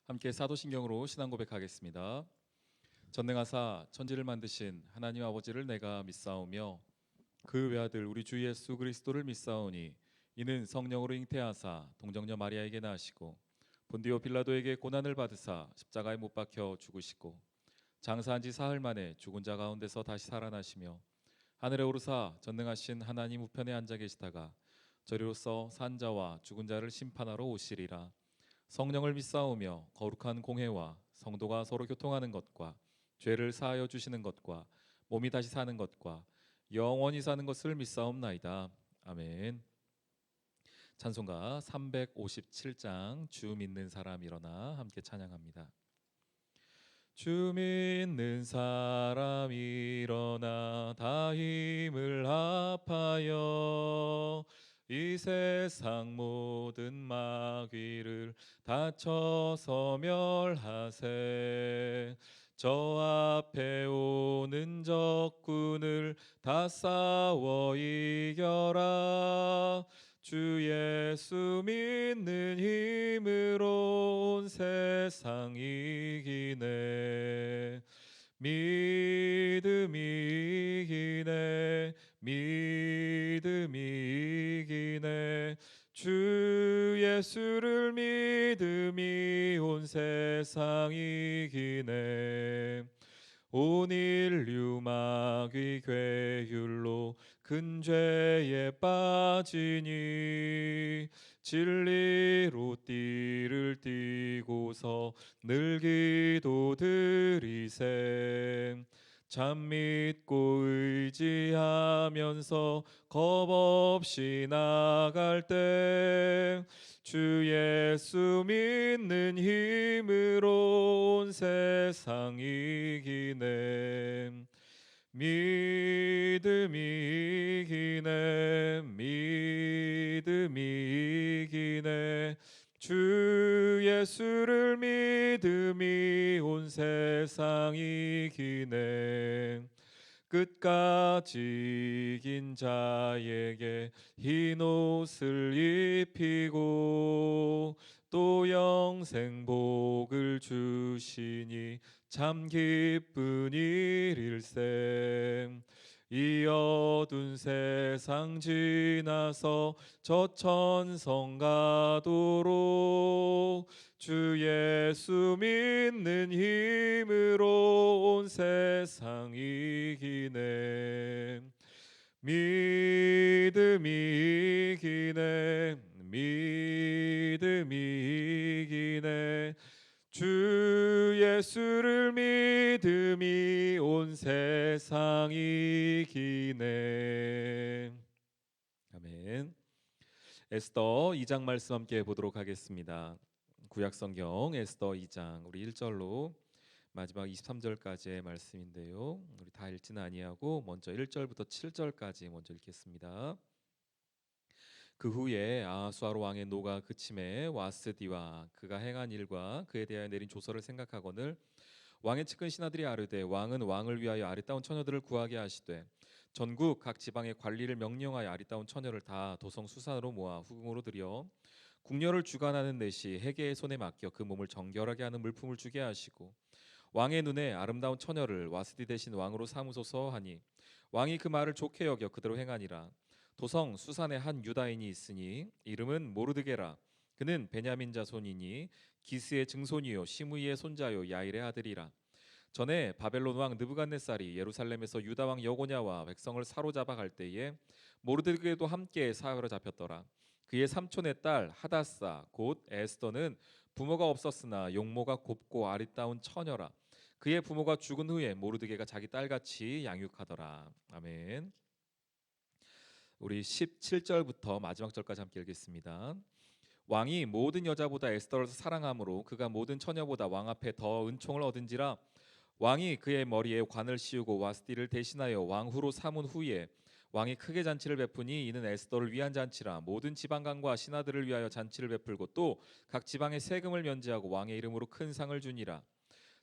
함께 사도신경으로 신앙 고백하겠습니다. 전능하사 천지를 만드신 하나님 아버지를 내가 믿사오며 그 외아들 우리 주 예수 그리스도를 믿사오니 이는 성령으로 잉태하사 동정녀 마리아에게 나시고 본디오 빌라도에게 고난을 받으사 십자가에 못 박혀 죽으시고 장사한 지 사흘 만에 죽은 자 가운데서 다시 살아나시며 하늘에 오르사 전능하신 하나님 우편에 앉아 계시다가 저리로서 산 자와 죽은 자를 심판하러 오시리라. 성령을 믿사오며 거룩한 공회와 성도가 서로 교통하는 것과 죄를 사하여 주시는 것과 몸이 다시 사는 것과 영원히 사는 것을 믿사옵나이다. 아멘. 찬송가 357장 주 믿는 사람 일어나 함께 찬양합니다. 주 믿는 사람 일어나 다 힘을 합하여 이 세상 모든 마귀를 다쳐 소멸하세. 저 앞에 오는 적군을 다 싸워 이겨라. 주 예수 믿는 힘으로 온 세상 이기네. 믿음이 이기네. 믿음이 이기네. 주 예수를 믿음이 온 세상 이기네. 온 인류 마귀 괴율로 큰 죄에 빠지니 진리로 띠를 띠고서 늘 기도드리세. 참 믿고 의지하면서 겁없이 나갈 때 주 예수 믿는 힘으로 온 세상 이기네. 믿음이 이기네. 믿음이 이기네. 주 예수를 믿음이 온 세상 이기네. 끝까지 이긴 자에게 흰 옷을 입히고 또 영생 복을 주시니 참 기쁜 일일세. 이 어두운 세상 지나서 저 천성 가도록 주 예수 믿는 힘으로 온 세상 이기네. 믿음이 이기네. 믿음이 이기네. 주 예수를 믿음이 온 세상 이기네. 아멘. 에스더 2장 말씀 함께 보도록 하겠습니다. 구약성경 에스더 2장 우리 1절로 마지막 23절까지의 말씀인데요. 우리 다 읽지는 아니하고 먼저 1절부터 7절까지 먼저 읽겠습니다. 그 후에 아하수아로 왕의 노가 그침에 와스디와 그가 행한 일과 그에 대하여 내린 조서를 생각하거늘 왕의 측근 신하들이 아르되 왕은 왕을 위하여 아리따운 처녀들을 구하게 하시되 전국 각 지방의 관리를 명령하여 아리따운 처녀를 다 도성 수산으로 모아 후궁으로 들여 궁녀를 주관하는 내시 해계의 손에 맡겨 그 몸을 정결하게 하는 물품을 주게 하시고 왕의 눈에 아름다운 처녀를 와스디 대신 왕으로 삼으소서 하니 왕이 그 말을 좋게 여겨 그대로 행하니라. 도성 수산에 한 유다인이 있으니 이름은 모르드게라. 그는 베냐민 자손이니 기스의 증손이요 시므이의 손자요 야일의 아들이라. 전에 바벨론 왕 느부갓네살이 예루살렘에서 유다 왕 여고냐와 백성을 사로잡아 갈 때에 모르드게도 함께 사로잡혔더라. 그의 삼촌의 딸 하다사 곧 에스더는 부모가 없었으나 용모가 곱고 아리따운 처녀라. 그의 부모가 죽은 후에 모르드게가 자기 딸같이 양육하더라. 아멘. 우리 17절부터 마지막 절까지 함께 읽겠습니다. 왕이 모든 여자보다 에스더를 사랑함으로 그가 모든 처녀보다 왕 앞에 더 은총을 얻은지라. 왕이 그의 머리에 관을 씌우고 와스디를 대신하여 왕후로 삼은 후에 왕이 크게 잔치를 베푸니 이는 에스더를 위한 잔치라. 모든 지방관과 신하들을 위하여 잔치를 베풀고 또 각 지방의 세금을 면제하고 왕의 이름으로 큰 상을 주니라.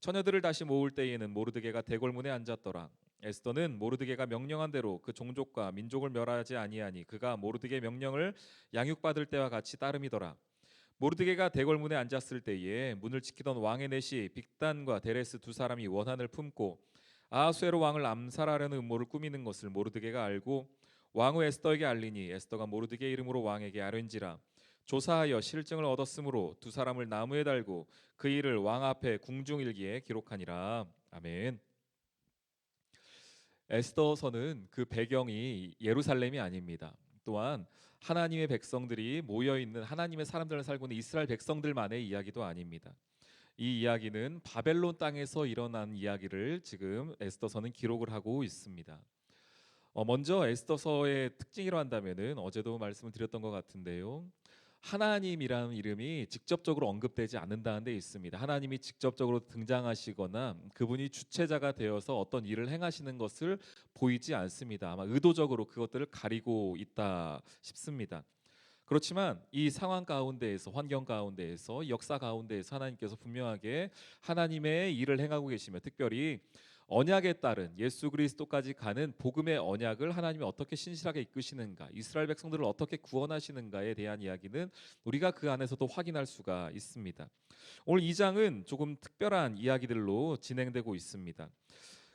처녀들을 다시 모을 때에는 모르드게가 대궐문에 앉았더라. 에스더는 모르드게가 명령한 대로 그 종족과 민족을 멸하지 아니하니 그가 모르드게 명령을 양육받을 때와 같이 따름이더라. 모르드게가 대궐문에 앉았을 때에 문을 지키던 왕의 내시 빅단과 데레스 두 사람이 원한을 품고 아하수에로 왕을 암살하려는 음모를 꾸미는 것을 모르드게가 알고 왕후 에스더에게 알리니 에스더가 모르드게 이름으로 왕에게 아뢰니라. 조사하여 실증을 얻었으므로 두 사람을 나무에 달고 그 일을 왕 앞에 궁중일기에 기록하니라. 아멘. 에스더서는 그 배경이 예루살렘이 아닙니다. 또한 하나님의 백성들이 모여 있는 하나님의 사람들을 살고 있는 이스라엘 백성들만의 이야기도 아닙니다. 이 이야기는 바벨론 땅에서 일어난 이야기를 지금 에스더서는 기록을 하고 있습니다. 먼저 에스더서의 특징이라 한다면은 어제도 말씀을 드렸던 것 같은데요. 하나님이라는 이름이 직접적으로 언급되지 않는다는 데 있습니다. 하나님이 직접적으로 등장하시거나 그분이 주체자가 되어서 어떤 일을 행하시는 것을 보이지 않습니다. 아마 의도적으로 그것들을 가리고 있다 싶습니다. 그렇지만 이 상황 가운데에서, 환경 가운데에서, 역사 가운데에서 하나님께서 분명하게 하나님의 일을 행하고 계시며, 특별히 언약에 따른 예수 그리스도까지 가는 복음의 언약을 하나님이 어떻게 신실하게 이끄시는가, 이스라엘 백성들을 어떻게 구원하시는가에 대한 이야기는 우리가 그 안에서도 확인할 수가 있습니다. 오늘 2장은 조금 특별한 이야기들로 진행되고 있습니다.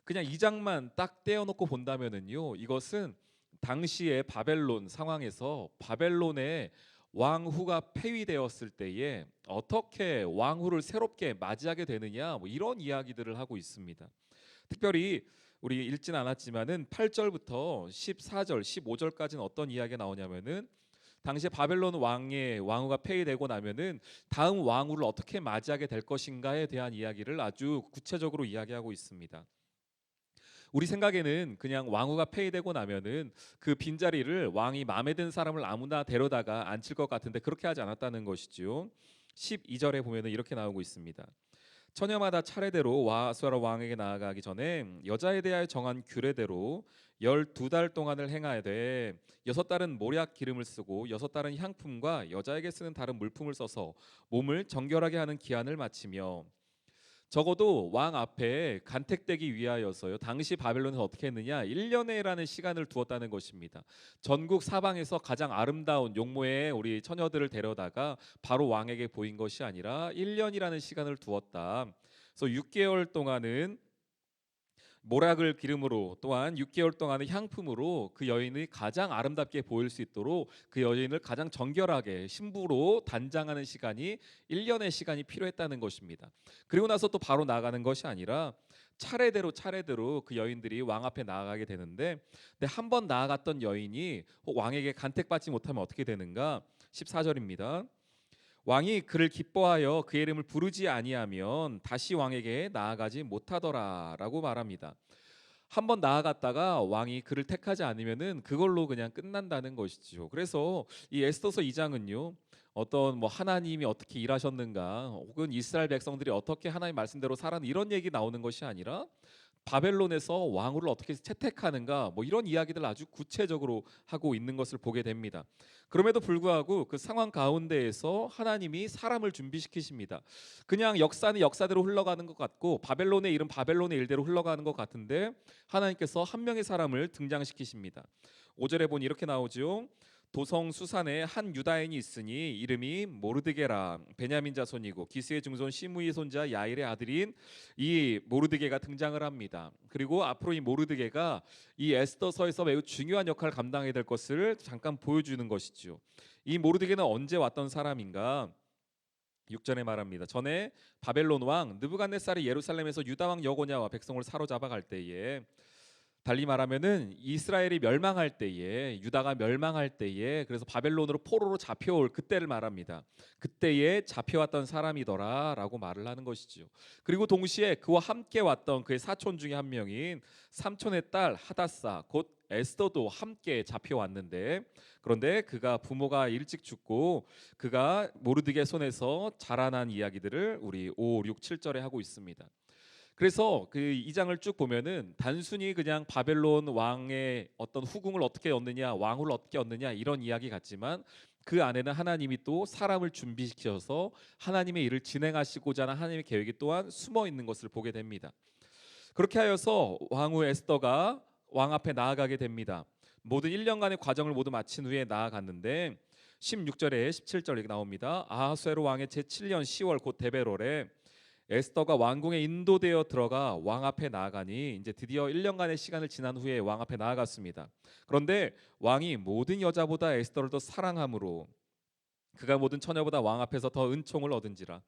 그냥 2장만 딱 떼어놓고 본다면은요, 이것은 당시의 바벨론 상황에서 바벨론의 왕후가 폐위되었을 때에 어떻게 왕후를 새롭게 맞이하게 되느냐, 뭐 이런 이야기들을 하고 있습니다. 특별히 우리 읽진 않았지만은 8절부터 14절, 15절까지는 어떤 이야기가 나오냐면은 당시에 바벨론 왕의 왕후가 폐위되고 나면은 다음 왕후를 어떻게 맞이하게 될 것인가에 대한 이야기를 아주 구체적으로 이야기하고 있습니다. 우리 생각에는 그냥 왕후가 폐위되고 나면은 그 빈자리를 왕이 마음에 든 사람을 아무나 데려다가 앉힐 것 같은데 그렇게 하지 않았다는 것이죠. 12절에 보면은 이렇게 나오고 있습니다. 처녀마다 차례대로 아수에로 왕에게 나아가기 전에 여자에 대하여 정한 규례대로 12달 동안을 행하야 돼. 6달은 모략 기름을 쓰고 6달은 향품과 여자에게 쓰는 다른 물품을 써서 몸을 정결하게 하는 기한을 마치며, 적어도 왕 앞에 간택되기 위하여서요. 당시 바벨론에서 어떻게 했느냐? 1년에라는 시간을 두었다는 것입니다. 전국 사방에서 가장 아름다운 용모의 우리 처녀들을 데려다가 바로 왕에게 보인 것이 아니라 1년이라는 시간을 두었다. 그래서 6개월 동안은 모락을 기름으로, 또한 6개월 동안의 향품으로 그 여인이 가장 아름답게 보일 수 있도록 그 여인을 가장 정결하게 신부로 단장하는 시간이 1년의 시간이 필요했다는 것입니다. 그리고 나서 또 바로 나가는 것이 아니라 차례대로 그 여인들이 왕 앞에 나아가게 되는데, 근데 한 번 나아갔던 여인이 왕에게 간택받지 못하면 어떻게 되는가? 14절입니다. 왕이 그를 기뻐하여 그의 이름을 부르지 아니하면 다시 왕에게 나아가지 못하더라라고 말합니다. 한번 나아갔다가 왕이 그를 택하지 않으면은 그걸로 그냥 끝난다는 것이죠. 그래서 이 에스더서 2장은요. 어떤 뭐 하나님이 어떻게 일하셨는가, 혹은 이스라엘 백성들이 어떻게 하나님 말씀대로 살았는 이런 얘기 나오는 것이 아니라 바벨론에서 왕후를 어떻게 채택하는가, 뭐 이런 이야기들 아주 구체적으로 하고 있는 것을 보게 됩니다. 그럼에도 불구하고 그 상황 가운데에서 하나님이 사람을 준비시키십니다. 그냥 역사는 역사대로 흘러가는 것 같고 바벨론의 일은 바벨론의 일대로 흘러가는 것 같은데 하나님께서 한 명의 사람을 등장시키십니다. 5절에 보니 이렇게 나오죠. 도성 수산에 한 유다인이 있으니 이름이 모르드게라. 베냐민 자손이고 기스의 증손 시므이의 손자 야일의 아들인 이 모르드게가 등장을 합니다. 그리고 앞으로 이 모르드게가 이 에스더서에서 매우 중요한 역할을 감당해야 될 것을 잠깐 보여주는 것이죠. 이 모르드게는 언제 왔던 사람인가? 6절에 말합니다. 전에 바벨론 왕 느부갓네살이 예루살렘에서 유다 왕 여고냐와 백성을 사로잡아 갈 때에, 달리 말하면은 이스라엘이 멸망할 때에, 유다가 멸망할 때에, 그래서 바벨론으로 포로로 잡혀올 그때를 말합니다. 그때에 잡혀왔던 사람이더라라고 말을 하는 것이지요. 그리고 동시에 그와 함께 왔던 그의 사촌 중에 한 명인 삼촌의 딸 하다사 곧 에스더도 함께 잡혀왔는데, 그런데 그가 부모가 일찍 죽고 그가 모르드게 손에서 자라난 이야기들을 우리 5, 6, 7절에 하고 있습니다. 그래서 그 2장을 쭉 보면은 단순히 그냥 바벨론 왕의 어떤 후궁을 어떻게 얻느냐, 왕후를 어떻게 얻느냐 이런 이야기 같지만 그 안에는 하나님이 또 사람을 준비시켜서 하나님의 일을 진행하시고자 하는 하나님의 계획이 또한 숨어 있는 것을 보게 됩니다. 그렇게 하여서 왕후 에스더가 왕 앞에 나아가게 됩니다. 모든 1년간의 과정을 모두 마친 후에 나아갔는데 16절에 17절 이렇게 나옵니다. 아하수에로 왕의 제7년 10월 곧 데베롤에 에스더가 왕궁에 인도되어 들어가 왕 앞에 나아가니 이제 드디어 1년간의 시간을 지난 후에 왕 앞에 나아갔습니다. 그런데 왕이 모든 여자보다 에스더를 더 사랑함으로 그가 모든 처녀보다 왕 앞에서 더 은총을 얻은지라.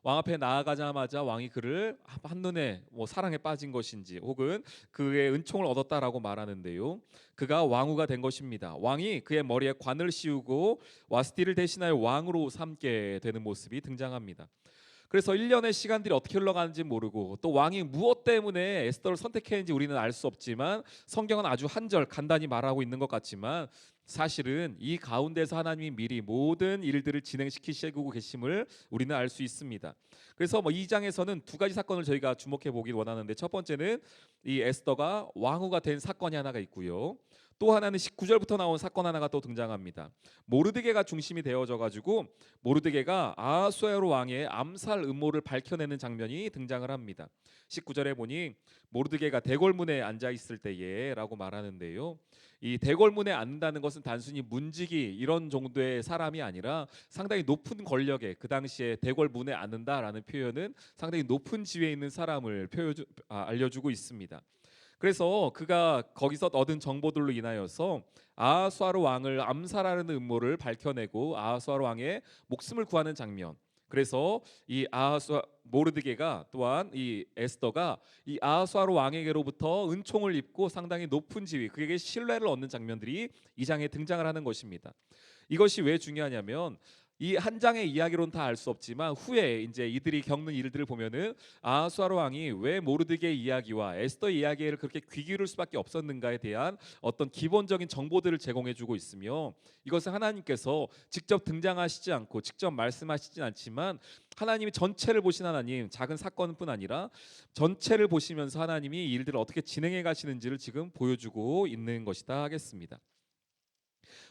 왕 앞에 나아가자마자 왕이 그를 한눈에 사랑에 빠진 것인지 혹은 그의 은총을 얻었다라고 말하는데요. 그가 왕후가 된 것입니다. 왕이 그의 머리에 관을 씌우고 와스티를 대신하여 왕으로 삼게 되는 모습이 등장합니다. 그래서 1년의 시간들이 어떻게 흘러가는지 모르고 또 왕이 무엇 때문에 에스더를 선택했는지 우리는 알 수 없지만 성경은 아주 한 절 간단히 말하고 있는 것 같지만 사실은 이 가운데서 하나님이 미리 모든 일들을 진행시키시고 계심을 우리는 알 수 있습니다. 그래서 이 장에서는 두 가지 사건을 저희가 주목해 보길 원하는데, 첫 번째는 이 에스더가 왕후가 된 사건이 하나가 있고요. 또 하나는 19절부터 나온 사건 하나가 또 등장합니다. 모르드게가 중심이 되어져 가지고 모르드게가 아하수에로 왕의 암살 음모를 밝혀내는 장면이 등장을 합니다. 19절에 보니 모르드게가 대궐문에 앉아 있을 때에라고 말하는데요. 이 대궐문에 앉는다는 것은 단순히 문지기 이런 정도의 사람이 아니라 상당히 높은 권력에, 그 당시에 대궐문에 앉는다라는 표현은 상당히 높은 지위에 있는 사람을 알려주고 있습니다. 그래서 그가 거기서 얻은 정보들로 인하여서 아하수아로 왕을 암살하는 음모를 밝혀내고 아하수아로 왕의 목숨을 구하는 장면. 그래서 이 모르드게가 또한 이 에스더가 이 아하수아로 왕에게로부터 은총을 입고 상당히 높은 지위, 그에게 신뢰를 얻는 장면들이 이 장에 등장을 하는 것입니다. 이것이 왜 중요하냐면 이 한 장의 이야기로는 다 알 수 없지만 후에 이제 이들이 겪는 일들을 보면은 아하수아로 왕이 왜 모르드게의 이야기와 에스더의 이야기를 그렇게 귀 기울일 수밖에 없었는가에 대한 어떤 기본적인 정보들을 제공해주고 있으며, 이것은 하나님께서 직접 등장하시지 않고 직접 말씀하시진 않지만 하나님이 전체를 보신 하나님, 작은 사건뿐 아니라 전체를 보시면서 하나님이 이 일들을 어떻게 진행해 가시는지를 지금 보여주고 있는 것이다 하겠습니다.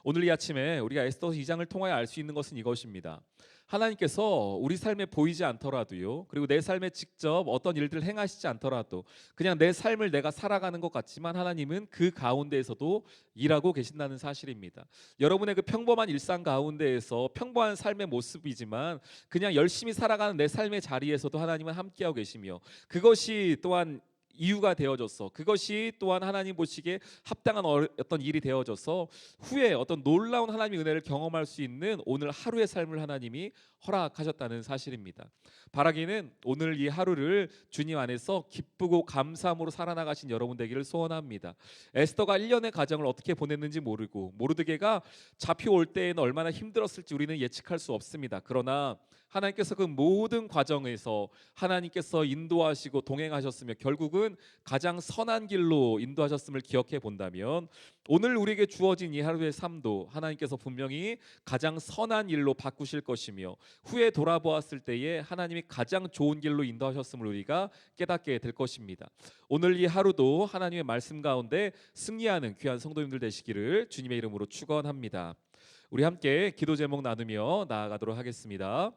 오늘 이 아침에 우리가 에스더 2장을 통하여 알 수 있는 것은 이것입니다. 하나님께서 우리 삶에 보이지 않더라도요, 그리고 내 삶에 직접 어떤 일들을 행하시지 않더라도 그냥 내 삶을 내가 살아가는 것 같지만 하나님은 그 가운데에서도 일하고 계신다는 사실입니다. 여러분의 그 평범한 일상 가운데에서 평범한 삶의 모습이지만 그냥 열심히 살아가는 내 삶의 자리에서도 하나님은 함께하고 계시며, 그것이 또한 이유가 되어져서, 그것이 또한 하나님 보시기에 합당한 어떤 일이 되어져서 후에 어떤 놀라운 하나님의 은혜를 경험할 수 있는 오늘 하루의 삶을 하나님이 허락하셨다는 사실입니다. 바라기는 오늘 이 하루를 주님 안에서 기쁘고 감사함으로 살아나가신 여러분 되기를 소원합니다. 에스더가 1년의 가정을 어떻게 보냈는지 모르고 모르드게가 잡혀올 때에는 얼마나 힘들었을지 우리는 예측할 수 없습니다. 그러나 하나님께서 그 모든 과정에서 하나님께서 인도하시고 동행하셨으며 결국은 가장 선한 길로 인도하셨음을 기억해 본다면 오늘 우리에게 주어진 이 하루의 삶도 하나님께서 분명히 가장 선한 일로 바꾸실 것이며 후에 돌아보았을 때에 하나님이 가장 좋은 길로 인도하셨음을 우리가 깨닫게 될 것입니다. 오늘 이 하루도 하나님의 말씀 가운데 승리하는 귀한 성도님들 되시기를 주님의 이름으로 축원합니다. 우리 함께 기도 제목 나누며 나아가도록 하겠습니다.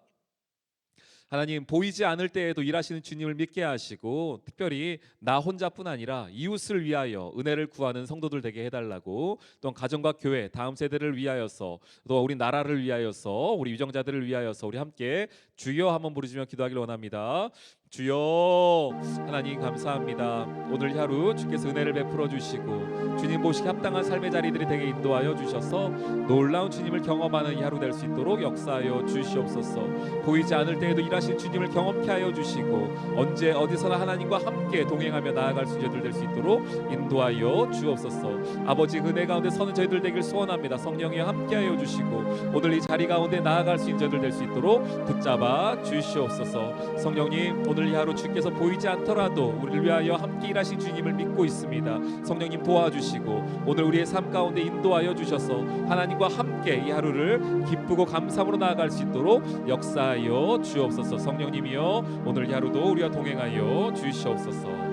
하나님, 보이지 않을 때에도 일하시는 주님을 믿게 하시고 특별히 나 혼자뿐 아니라 이웃을 위하여 은혜를 구하는 성도들 되게 해달라고, 또한 가정과 교회 다음 세대를 위하여서, 또 우리 나라를 위하여서, 우리 유정자들을 위하여서 우리 함께 주여 한번 부르시며 기도하기를 원합니다. 주여. 하나님 감사합니다. 오늘 하루 주께서 은혜를 베풀어 주시고 주님 보시기 합당한 삶의 자리들이 되게 인도하여 주셔서 놀라운 주님을 경험하는 이 하루 될 수 있도록 역사하여 주시옵소서. 보이지 않을 때에도 일하신 주님을 경험케 하여 주시고 언제 어디서나 하나님과 함께 동행하며 나아갈 수 있는 저희들 될 수 있도록 인도하여 주옵소서. 아버지, 은혜 가운데 서는 저희들 되길 소원합니다. 성령이여 함께하여 주시고 오늘 이 자리 가운데 나아갈 수 있는 저희들 될 수 있도록 붙잡아 주시옵소서. 성령님, 오늘 이 하루 주께서 보이지 않더라도 우리를 위하여 함께 일하신 주님을 믿고 있습니다. 성령님 도와주시고 오늘 우리의 삶 가운데 인도하여 주셔서 하나님과 함께 이 하루를 기쁘고 감사함으로 나아갈 수 있도록 역사하여 주옵소서. 성령님이여 오늘 이 하루도 우리와 동행하여 주시옵소서.